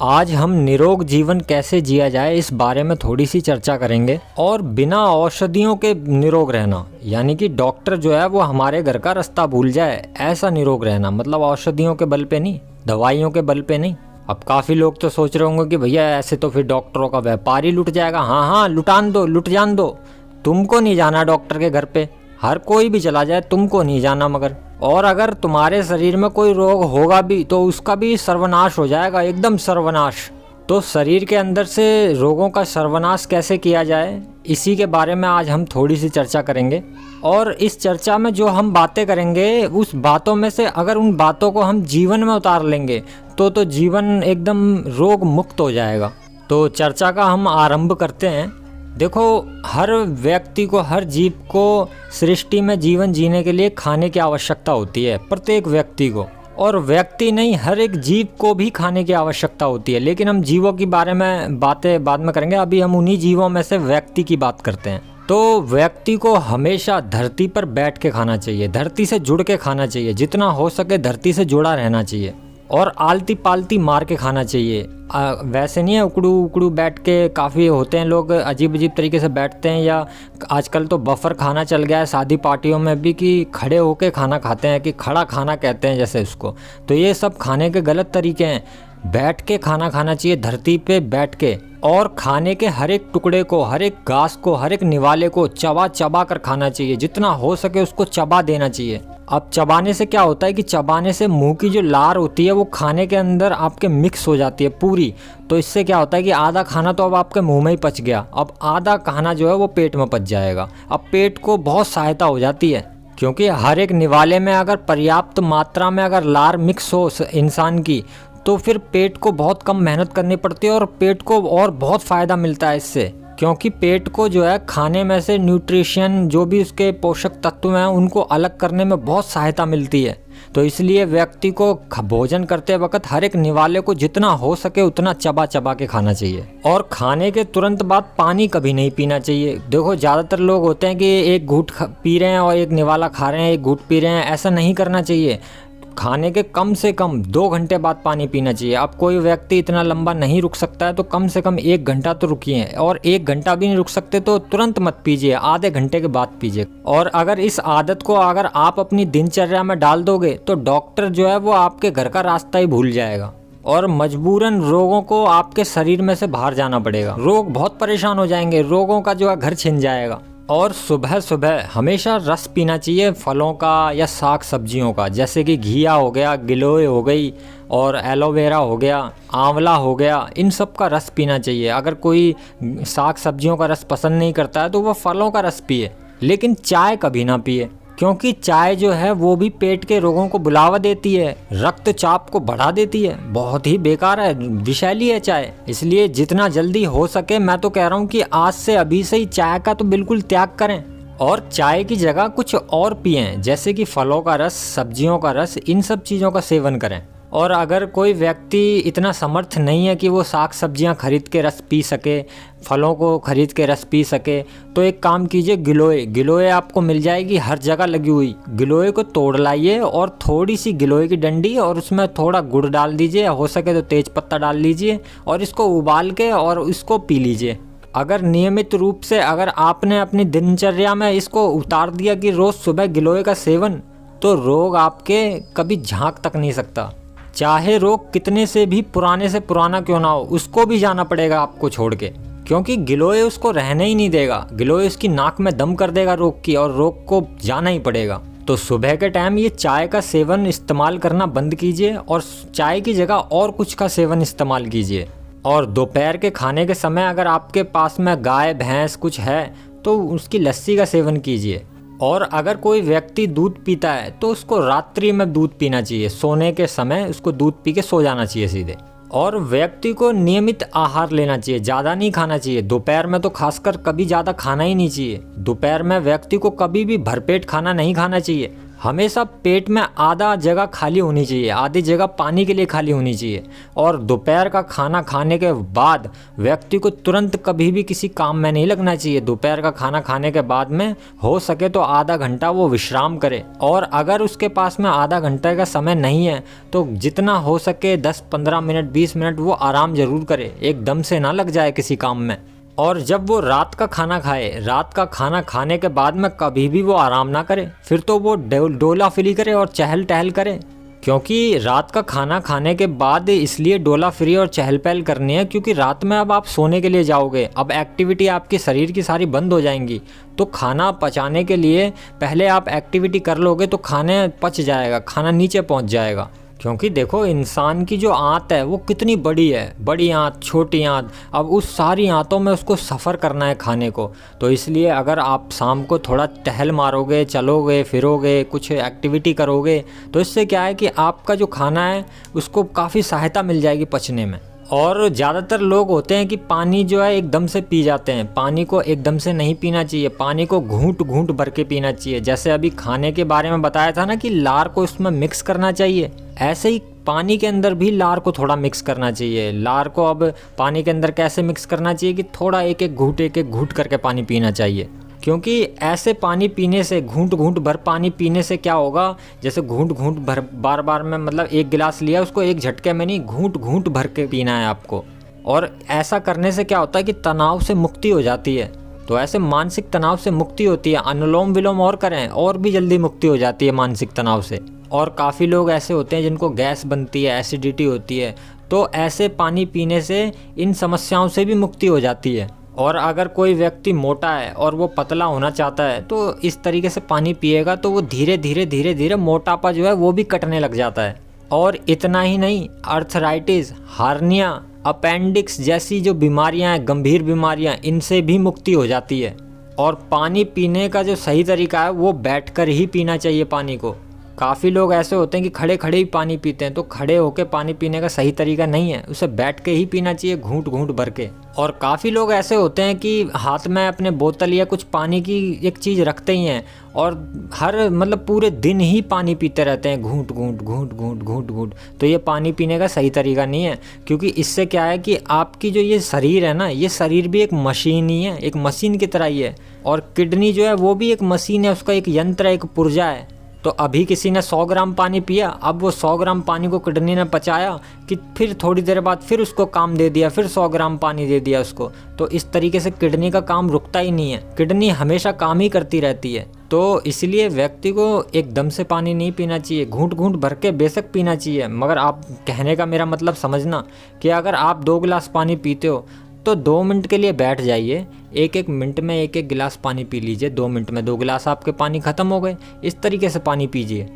आज हम निरोग जीवन कैसे जिया जाए इस बारे में थोड़ी सी चर्चा करेंगे और बिना औषधियों के निरोग रहना, यानी कि डॉक्टर जो है वो हमारे घर का रास्ता भूल जाए ऐसा निरोग रहना, मतलब औषधियों के बल पे नहीं, दवाइयों के बल पे नहीं। अब काफ़ी लोग तो सोच रहे होंगे कि भैया ऐसे तो फिर डॉक्टरों का व्यापार ही लुट जाएगा। हाँ हाँ, लुटान दो, लुट जान दो, तुमको नहीं जाना डॉक्टर के घर पे, हर कोई भी चला जाए, तुमको नहीं जाना। मगर और अगर तुम्हारे शरीर में कोई रोग होगा भी तो उसका भी सर्वनाश हो जाएगा, एकदम सर्वनाश। तो शरीर के अंदर से रोगों का सर्वनाश कैसे किया जाए, इसी के बारे में आज हम थोड़ी सी चर्चा करेंगे। और इस चर्चा में जो हम बातें करेंगे उस बातों में से अगर उन बातों को हम जीवन में उतार लेंगे तो जीवन एकदम रोग मुक्त हो जाएगा। तो चर्चा का हम आरंभ करते हैं। देखो, हर व्यक्ति को, हर जीव को सृष्टि में जीवन जीने के लिए खाने की आवश्यकता होती है, प्रत्येक व्यक्ति को। और व्यक्ति नहीं, हर एक जीव को भी खाने की आवश्यकता होती है। लेकिन हम जीवों के बारे में बातें बाद में करेंगे, अभी हम उन्हीं जीवों में से व्यक्ति की बात करते हैं। तो व्यक्ति को हमेशा धरती पर बैठ के खाना चाहिए, धरती से जुड़ के खाना चाहिए, जितना हो सके धरती से जुड़ा रहना चाहिए। और आलती पालती मार के खाना चाहिए। वैसे नहीं है उकड़ू उकड़ू बैठ के, काफ़ी होते हैं लोग अजीब अजीब तरीके से बैठते हैं, या आजकल तो बफर खाना चल गया है शादी पार्टियों में भी कि खड़े होके खाना खाते हैं, कि खड़ा खाना कहते हैं जैसे उसको। तो ये सब खाने के गलत तरीके हैं। बैठ के खाना खाना चाहिए, धरती पे बैठ के, और खाने के हर एक टुकड़े को, हर एक घास को, हर एक निवाले को चबा चबा कर खाना चाहिए, जितना हो सके उसको चबा देना चाहिए। अब चबाने से क्या होता है कि चबाने से मुंह की जो लार होती है वो खाने के अंदर आपके मिक्स हो जाती है पूरी। तो इससे क्या होता है कि आधा खाना तो अब आपके मुंह में ही पच गया, अब आधा खाना जो है वो पेट में पच जाएगा। अब पेट को बहुत सहायता हो जाती है, क्योंकि हर एक निवाले में अगर पर्याप्त मात्रा में अगर लार मिक्स हो इंसान की, तो फिर पेट को बहुत कम मेहनत करनी पड़ती है और पेट को और बहुत फ़ायदा मिलता है इससे। क्योंकि पेट को जो है खाने में से न्यूट्रिशन, जो भी उसके पोषक तत्व हैं, उनको अलग करने में बहुत सहायता मिलती है। तो इसलिए व्यक्ति को भोजन करते वक्त हर एक निवाले को जितना हो सके उतना चबा चबा के खाना चाहिए। और खाने के तुरंत बाद पानी कभी नहीं पीना चाहिए। देखो, ज़्यादातर लोग होते हैं कि एक घूंट पी रहे हैं और एक निवाला खा रहे हैं, एक घूंट पी रहे हैं, ऐसा नहीं करना चाहिए। खाने के कम से कम 2 घंटे बाद पानी पीना चाहिए। अब कोई व्यक्ति इतना लंबा नहीं रुक सकता है तो कम से कम 1 घंटा तो रुकिए, और 1 घंटा भी नहीं रुक सकते तो तुरंत मत पीजिए, आधे घंटे के बाद पीजिए। और अगर इस आदत को अगर आप अपनी दिनचर्या में डाल दोगे तो डॉक्टर जो है वो आपके घर का रास्ता ही भूल जाएगा और मजबूरन रोगों को आपके शरीर में से बाहर जाना पड़ेगा। लोग बहुत परेशान हो जाएंगे, रोगों का जो है घर छिन जाएगा। और सुबह सुबह हमेशा रस पीना चाहिए फलों का या साग सब्जियों का, जैसे कि घिया हो गया, गिलोय हो गई, और एलोवेरा हो गया, आंवला हो गया, इन सब का रस पीना चाहिए। अगर कोई साग सब्जियों का रस पसंद नहीं करता है तो वह फलों का रस पिए, लेकिन चाय कभी ना पिए, क्योंकि चाय जो है वो भी पेट के रोगों को बुलावा देती है, रक्तचाप को बढ़ा देती है, बहुत ही बेकार है, विषैली है चाय। इसलिए जितना जल्दी हो सके मैं तो कह रहा हूँ कि आज से अभी से ही चाय का तो बिल्कुल त्याग करें और चाय की जगह कुछ और पिएं, जैसे कि फलों का रस, सब्जियों का रस, इन सब चीज़ों का सेवन करें। और अगर कोई व्यक्ति इतना समर्थ नहीं है कि वो साग सब्जियां खरीद के रस पी सके, फलों को खरीद के रस पी सके, तो एक काम कीजिए, गिलोय, गिलोय आपको मिल जाएगी हर जगह लगी हुई। गिलोय को तोड़ लाइए और थोड़ी सी गिलोय की डंडी और उसमें थोड़ा गुड़ डाल दीजिए, हो सके तो तेज पत्ता डाल लीजिए और इसको उबाल के और इसको पी लीजिए। अगर नियमित रूप से अगर आपने अपनी दिनचर्या में इसको उतार दिया कि रोज़ सुबह गिलोय का सेवन, तो रोग आपके कभी झांक तक नहीं सकता। चाहे रोग कितने से भी पुराना क्यों ना हो, उसको भी जाना पड़ेगा आपको छोड़ के, क्योंकि गिलोय उसको रहने ही नहीं देगा। गिलोय उसकी नाक में दम कर देगा रोग की, और रोग को जाना ही पड़ेगा। तो सुबह के टाइम ये चाय का सेवन इस्तेमाल करना बंद कीजिए और चाय की जगह और कुछ का सेवन इस्तेमाल कीजिए। और दोपहर के खाने के समय अगर आपके पास में गाय भैंस कुछ है तो उसकी लस्सी का सेवन कीजिए। और अगर कोई व्यक्ति दूध पीता है तो उसको रात्रि में दूध पीना चाहिए, सोने के समय उसको दूध पी के सो जाना चाहिए सीधे। और व्यक्ति को नियमित आहार लेना चाहिए, ज़्यादा नहीं खाना चाहिए। दोपहर में तो खासकर कभी ज़्यादा खाना ही नहीं चाहिए। दोपहर में व्यक्ति को कभी भी भरपेट खाना नहीं खाना चाहिए। हमेशा पेट में आधा जगह खाली होनी चाहिए, आधी जगह पानी के लिए खाली होनी चाहिए। और दोपहर का खाना खाने के बाद व्यक्ति को तुरंत कभी भी किसी काम में नहीं लगना चाहिए। दोपहर का खाना खाने के बाद में हो सके तो आधा घंटा वो विश्राम करे, और अगर उसके पास में आधा घंटे का समय नहीं है तो जितना हो सके 10-15 मिनट 20 मिनट वो आराम ज़रूर करे, एकदम से ना लग जाए किसी काम में। और जब वो रात का खाना खाए, रात का खाना खाने के बाद में कभी भी वो आराम ना करे, फिर तो वो डोला फिरी करे और चहल टहल करे। क्योंकि रात का खाना खाने के बाद इसलिए डोला फ्री और चहल पहल करनी है क्योंकि रात में अब आप सोने के लिए जाओगे, अब एक्टिविटी आपके शरीर की सारी बंद हो जाएंगी। तो खाना पचाने के लिए पहले आप एक्टिविटी कर लोगे तो खाने पच जाएगा, खाना नीचे पहुंच जाएगा। क्योंकि देखो इंसान की जो आंत है वो कितनी बड़ी है, बड़ी आंत छोटी आंत, अब उस सारी आंतों में उसको सफ़र करना है खाने को। तो इसलिए अगर आप शाम को थोड़ा टहल मारोगे, चलोगे फिरोगे, कुछ एक्टिविटी करोगे तो इससे क्या है कि आपका जो खाना है उसको काफ़ी सहायता मिल जाएगी पचने में। और ज़्यादातर लोग होते हैं कि पानी जो है एकदम से पी जाते हैं, पानी को एकदम से नहीं पीना चाहिए, पानी को घूंट घूंट भर के पीना चाहिए। जैसे अभी खाने के बारे में बताया था ना कि लार को इसमें मिक्स करना चाहिए, ऐसे ही पानी के अंदर भी लार को थोड़ा मिक्स करना चाहिए। लार को अब पानी के अंदर कैसे मिक्स करना चाहिए कि थोड़ा एक एक घूंट करके पानी पीना चाहिए। क्योंकि ऐसे पानी पीने से, घूंट घूंट भर पानी पीने से क्या होगा, जैसे घूंट घूंट भर बार बार में मतलब एक गिलास लिया उसको एक झटके में नहीं, घूंट घूंट भर के पीना है आपको। और ऐसा करने से क्या होता है कि तनाव से मुक्ति हो जाती है। तो ऐसे मानसिक तनाव से मुक्ति होती है। अनुलोम विलोम और करें और भी जल्दी मुक्ति हो जाती है मानसिक तनाव से। और काफ़ी लोग ऐसे होते हैं जिनको गैस बनती है, एसिडिटी होती है, तो ऐसे पानी पीने से इन समस्याओं से भी मुक्ति हो जाती है। और अगर कोई व्यक्ति मोटा है और वो पतला होना चाहता है तो इस तरीके से पानी पिएगा तो वो धीरे धीरे मोटापा जो है वो भी कटने लग जाता है। और इतना ही नहीं, अर्थराइटिस, हार्निया, अपेंडिक्स जैसी जो बीमारियां हैं, गंभीर बीमारियां, इनसे भी मुक्ति हो जाती है। और पानी पीने का जो सही तरीका है वो बैठकर ही पीना चाहिए पानी को। काफ़ी लोग ऐसे होते हैं कि खड़े खड़े ही पानी पीते हैं, तो खड़े होकर पानी पीने का सही तरीका नहीं है, उसे बैठ के ही पीना चाहिए, घूंट घूंट भर के। और काफ़ी लोग ऐसे होते हैं कि हाथ में अपने बोतल या कुछ पानी की एक चीज़ रखते ही हैं और हर मतलब पूरे दिन ही पानी पीते रहते हैं, घूंट घूंट घूंट घूंट घूंट घूंट। तो ये पानी पीने का सही तरीका नहीं है, क्योंकि इससे क्या है कि आपकी जो ये शरीर है ना, ये शरीर भी एक मशीन ही है, एक मशीन की तरह ही है। और किडनी जो है वो भी एक मशीन है, उसका एक यंत्र है, एक पुर्जा है। तो अभी किसी ने 100 ग्राम पानी पिया, अब वो 100 ग्राम पानी को किडनी ने पचाया कि फिर थोड़ी देर बाद फिर उसको काम दे दिया, फिर 100 ग्राम पानी दे दिया उसको। तो इस तरीके से किडनी का काम रुकता ही नहीं है, किडनी हमेशा काम ही करती रहती है। तो इसलिए व्यक्ति को एकदम से पानी नहीं पीना चाहिए, घूंट घूंट भर के बेशक पीना चाहिए। मगर आप कहने का मेरा मतलब समझना कि अगर आप 2 गिलास पानी पीते हो तो 2 मिनट के लिए बैठ जाइए, एक मिनट में एक गिलास पानी पी लीजिए, 2 मिनट में 2 गिलास आपके पानी ख़त्म हो गए। इस तरीके से पानी पीजिए।